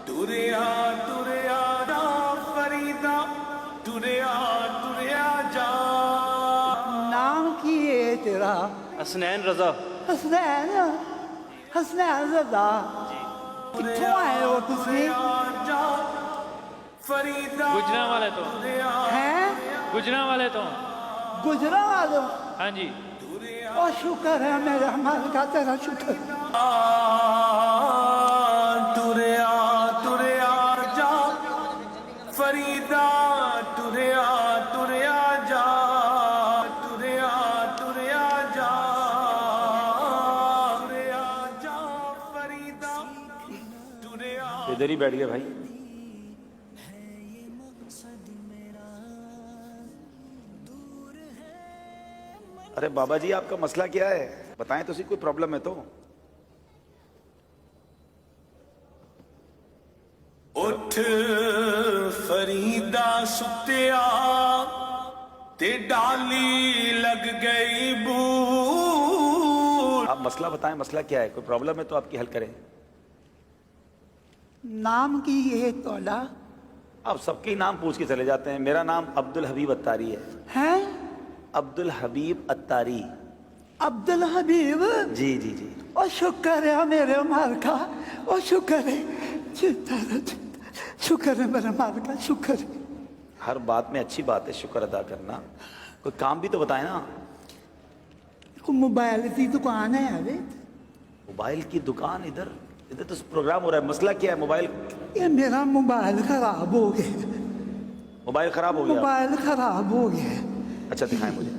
टुरिया टुरिया जा फरीदा, टुरिया टुरिया जा। नाम की है तेरा? हसनैन रजा। हसनैन, हसनैन रजा। कित्थों आए हो तुसी? फरीदा गुजरांवाले तो। हैं? गुजरांवाले तो। गुजरांवाले? हाँ जी। और शुक्र है मेरे मालिक का, तेरा शुक्र। टुरिया टुरिया जा फरीदा, टुरिया टुरिया जा, टुरिया टुरिया जा, टुरिया जा फरीदा, टुरिया। इधर ही बैठ गए भाई। अरे बाबा जी, आपका मसला क्या है? बताएं तो सही, कोई प्रॉब्लम है तो? उठ फरीदा सुतिया ते डाली लग गई बूट। आप मसला बताएं, मसला क्या है? कोई प्रॉब्लम है तो आपकी हल करें। नाम की है तोला? आप सबके ही नाम पूछ के चले जाते हैं। मेरा नाम अब्दुल हबीब अत्तारी है। हैं? अब्दुल हबीब अत्तारी। अब्दुल हबीब? जी जी जी। और शुक्र है मेरे मालिक का, और शुक्र है, शुक्र है मेरे मालिक का, शुक्र है। हर बात में अच्छी बात है शुक्र अदा करना। कोई काम भी तो बताए ना। मोबाइल की दुकान है अभी। मोबाइल की दुकान? इधर इधर तो प्रोग्राम हो रहा है। मसला क्या है? मोबाइल? ये मेरा मोबाइल खराब हो गया। मोबाइल खराब हो गया? मोबाइल खराब हो गया। अच्छा दिखाएं मुझे।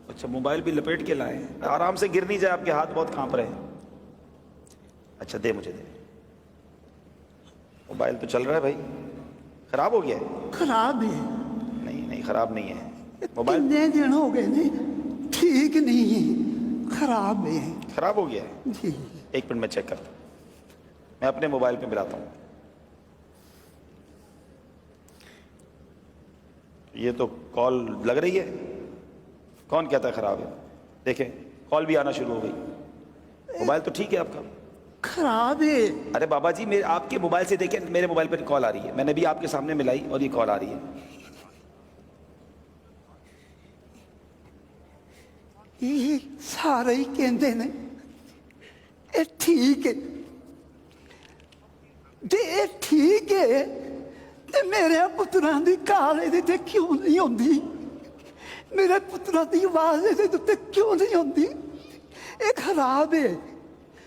अच्छा, मोबाइल भी लपेट के लाए, आराम से गिर नहीं जाए, आपके हाथ बहुत कांप रहे हैं। अच्छा दे, मुझे दे। मोबाइल तो चल रहा है भाई। खराब हो गया है? खराब है। नहीं नहीं, खराब नहीं है मोबाइल। कितने दिन हो गए ने, ठीक नहीं है, खराब है। खराब हो गया है? जी। एक मिनट में चेक करता हूँ। मैं अपने मोबाइल पे मिलाता हूँ। ये तो कॉल लग रही है। कौन कहता है खराब है? देखें, कॉल भी आना शुरू हो गई। मोबाइल तो ठीक है आपका? खराब है। अरे बाबा जी, मेरे आपके मोबाइल से देखें, मेरे मोबाइल पर कॉल आ रही है। मैंने भी आपके सामने मिलाई और ये कॉल आ रही है। ये सारे ही कहते ने ये ठीक है, जे ये ठीक है ते मेरे पुत्रां दी काल इहदे ते क्यों नहीं होंदी? मेरे पुत्रां दी आवाज इहदे ते क्यों नहीं होंदी? ये खराब है।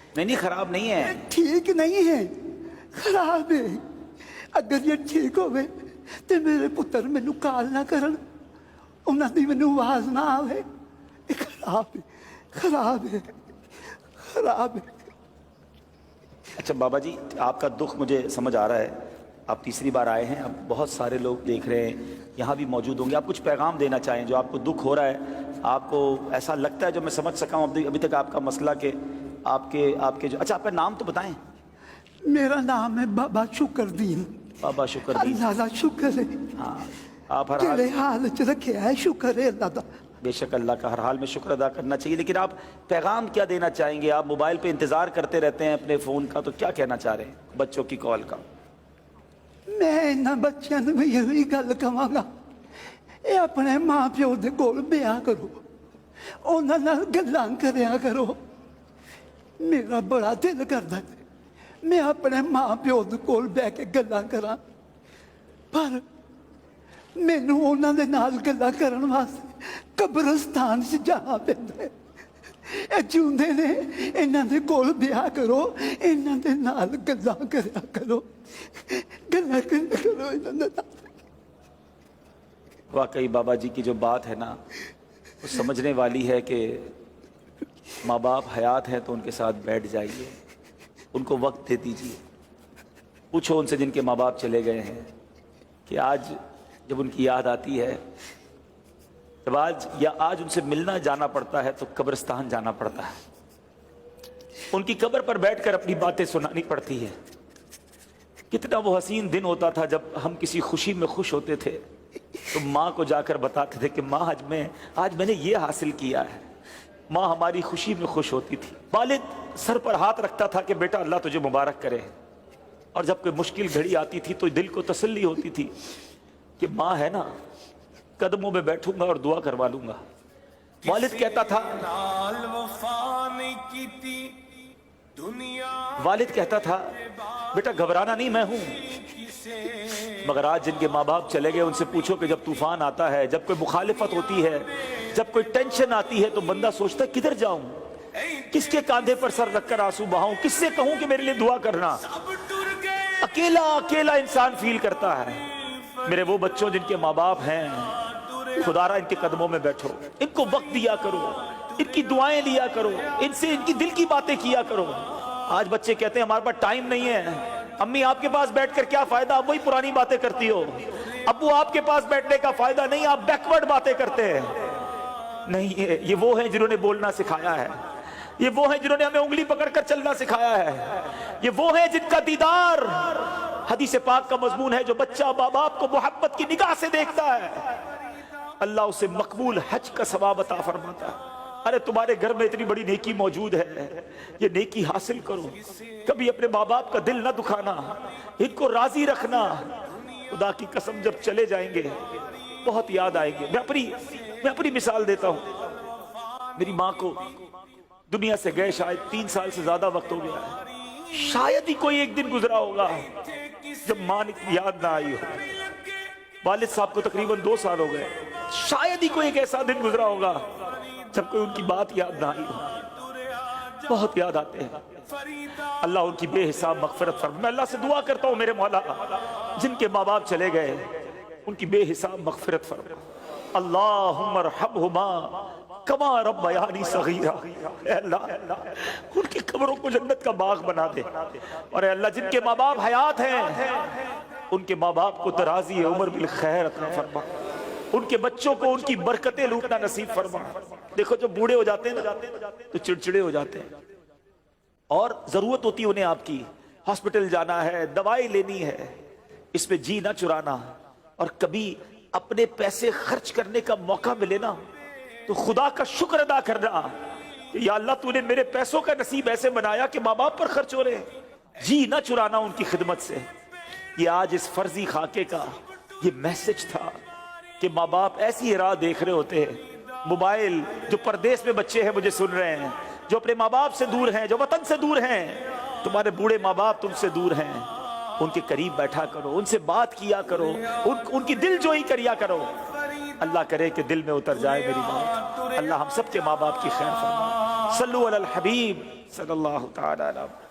नहीं नहीं, खराब नहीं है। ठीक नहीं है, खराब है। अगर ये ठीक होवे ते मेरे पुत्र मैनू काल ना करन, उन्हां दी मैनू आवाज ना आवे। ये खराब है, खराब है, खराब है। अच्छा बाबा जी, आपका दुख मुझे समझ आ रहा है। आप तीसरी बार आए हैं, अब बहुत सारे लोग देख रहे हैं, यहाँ भी मौजूद होंगे। आप कुछ पैगाम देना चाहें जो आपको दुख हो रहा है, आपको ऐसा लगता है, जो मैं समझ सका हूँ अभी तक आपका मसला के आपके जो। अच्छा, आपका नाम तो बताएं। मेरा नाम है बाबा शुक्रदीन। बाबा शुक्रदीन। अल्लाह दा शुक्र है। हाँ, आप हर तेरे हाल, हाल च रखे है, शुक्र है अल्लाह दा। बेशक अल्लाह का हर हाल में शुक्र अदा करना चाहिए। लेकिन आप पैगाम क्या देना चाहेंगे? आप मोबाइल पे इंतज़ार करते रहते हैं अपने फ़ोन का, तो क्या कहना चाह रहे हैं बच्चों की कॉल का? मैं इन्हां बच्चों नूं भी यही गल कहांगा, ये अपने माँ प्यो दे कोल ब्याह करो, उन्हां नाल गल्लां करया करो। मेरा बड़ा दिल करदा है मैं अपने माँ प्यो दे कोल बैठ के गल्लां करां, पर मैनू उन्हां दे नाल गल्लां करन वास्ते कब्रिस्तान च जाना पैंदा है। ਇਹ ਜਿਉਂਦੇ ਨੇ, ਇਹਨਾਂ ਦੇ ਕੋਲ ਵਿਆਹ ਕਰੋ, ਇਹਨਾਂ ਦੇ ਨਾਲ ਗੱਲਾਂ ਕਰਿਆ ਕਰੋ, ਗੱਲਾਂ ਕਰਿਆ ਕਰੋ ਇਹਨਾਂ ਦੇ ਨਾਲ। वाकई बाबा जी की जो बात है ना, वो समझने वाली है कि माँ बाप हयात हैं तो उनके साथ बैठ जाइए, उनको वक्त दे दीजिए। पूछो उनसे जिनके माँ बाप चले गए हैं कि आज जब उनकी याद आती है, जब आज उनसे मिलना जाना पड़ता है तो कब्रिस्तान जाना पड़ता है, उनकी कब्र पर बैठकर अपनी बातें सुनानी पड़ती है। कितना वो हसीन दिन होता था जब हम किसी खुशी में खुश होते थे तो माँ को जाकर बताते थे कि माँ आज मैंने ये हासिल किया है। माँ हमारी खुशी में खुश होती थी। वालिद सर पर हाथ रखता था कि बेटा अल्लाह तुझे मुबारक करे, اور جب کوئی مشکل گھڑی آتی تھی تو دل کو تسلی ہوتی تھی کہ ماں ہے نا، قدموں میں بیٹھوں گا اور دعا کروا لوں گا۔ والد کہتا تھا نال وفا نہیں کیتی دنیا والد کہتا تھا بیٹا گھبرانا نہیں، میں ہوں۔ کسے مگر آج جن کے ماں باپ چلے گئے ان سے پوچھو کہ جب طوفان آتا ہے، جب کوئی مخالفت ہوتی ہے، جب کوئی ٹینشن آتی ہے تو بندہ سوچتا ہے کدھر جاؤں، کس کے کاندھے پر سر رکھ کر آنسو بہاؤں، کس سے کہوں کہ میرے لیے دعا کرنا۔ اب ٹر گئے اکیلا اکیلا انسان فیل کرتا ہے۔ میرے وہ بچوں جن کے ماں باپ ہیں، خدا را ان کے قدموں میں بیٹھو، ان کو وقت دیا کرو، ان کی دعائیں لیا کرو، ان سے ان کی دل کی باتیں کیا کرو۔ آج بچے کہتے ہیں ہمارے پاس ٹائم نہیں ہے، امی آپ کے پاس بیٹھ کر کیا فائدہ، آپ وہی پرانی باتیں کرتی ہو، ابو آپ کے پاس بیٹھنے کا فائدہ نہیں، آپ بیکورڈ باتیں کرتے ہیں۔ نہیں، یہ وہ ہیں جنہوں نے بولنا سکھایا ہے، یہ وہ ہیں جنہوں نے ہمیں انگلی پکڑ کر چلنا سکھایا ہے، یہ وہ ہیں جن کا دیدار حدیث پاک کا مضمون ہے۔ جو بچہ ماں باپ کو محبت کی نگاہ سے دیکھتا ہے اللہ اسے مقبول حج کا ثواب عطا فرماتا ہے۔ ارے تمہارے گھر میں اتنی بڑی نیکی موجود ہے، یہ نیکی حاصل کرو، کبھی اپنے ماں باپ کا دل نہ دکھانا، ان کو راضی رکھنا۔ خدا کی قسم جب چلے جائیں گے بہت یاد آئیں گے۔ میں اپنی مثال دیتا ہوں، میری ماں کو دنیا سے گئے شاید 3 سال سے زیادہ وقت ہو گیا ہے، شاید ہی کوئی ایک دن گزرا ہوگا جب ماں کی یاد نہ آئی ہو۔ والد صاحب کو تقریباً 2 سال ہو گئے، شاید ہی کوئی ایک ایسا دن گزرا ہوگا جب کوئی ان کی بات یاد نہ آئی ہو۔ بہت یاد آتے ہیں۔ اللہ ان کی بے حساب مغفرت فرمائے۔ میں اللہ سے دعا کرتا ہوں میرے مولا جن کے ماں باپ چلے گئے ان کی بے حساب مغفرت فرما۔ اللہم ارحمہما کما ربیانی صغیرا۔ اے اللہ ان کی قبروں کو جنت کا باغ بنا دے، اور اے اللہ جن کے ماں باپ حیات ہیں ان کے ماں باپ کو درازی عمر بالخیر عطا فرما، ان کے بچوں کو ان کی برکتیں لوٹنا نصیب فرما۔ دیکھو جب بوڑھے ہو جاتے ہیں تو چڑچڑے ہو جاتے ہیں، اور ضرورت ہوتی ہے انہیں آپ کی، ہاسپٹل جانا ہے، دوائی لینی ہے، اس میں جی نہ چرانا، اور کبھی اپنے پیسے خرچ کرنے کا موقع ملے نا تو خدا کا شکر ادا کرنا کہ یا اللہ تو نے میرے پیسوں کا نصیب ایسے بنایا کہ ماں باپ پر خرچ ہو رہے ہیں، جی نہ چرانا ان کی خدمت سے۔ یہ آج اس فرضی خاکے کا یہ میسج تھا کہ ماں باپ ایسی راہ دیکھ رہے ہوتے ہیں۔ موبائل، جو پردیس میں بچے ہیں مجھے سن رہے ہیں، جو اپنے ماں باپ سے دور ہیں، جو وطن سے دور ہیں، تمہارے بوڑھے ماں باپ تم سے دور ہیں، ان کے قریب بیٹھا کرو، ان سے بات کیا کرو، ان کی دل جوئی کریا کرو۔ اللہ کرے کہ دل میں اتر جائے میری بات۔ اللہ ہم سب کے ماں باپ کی خیر فرما۔ صلو علی الحبیب صلی اللہ تعالی علیہ وسلم۔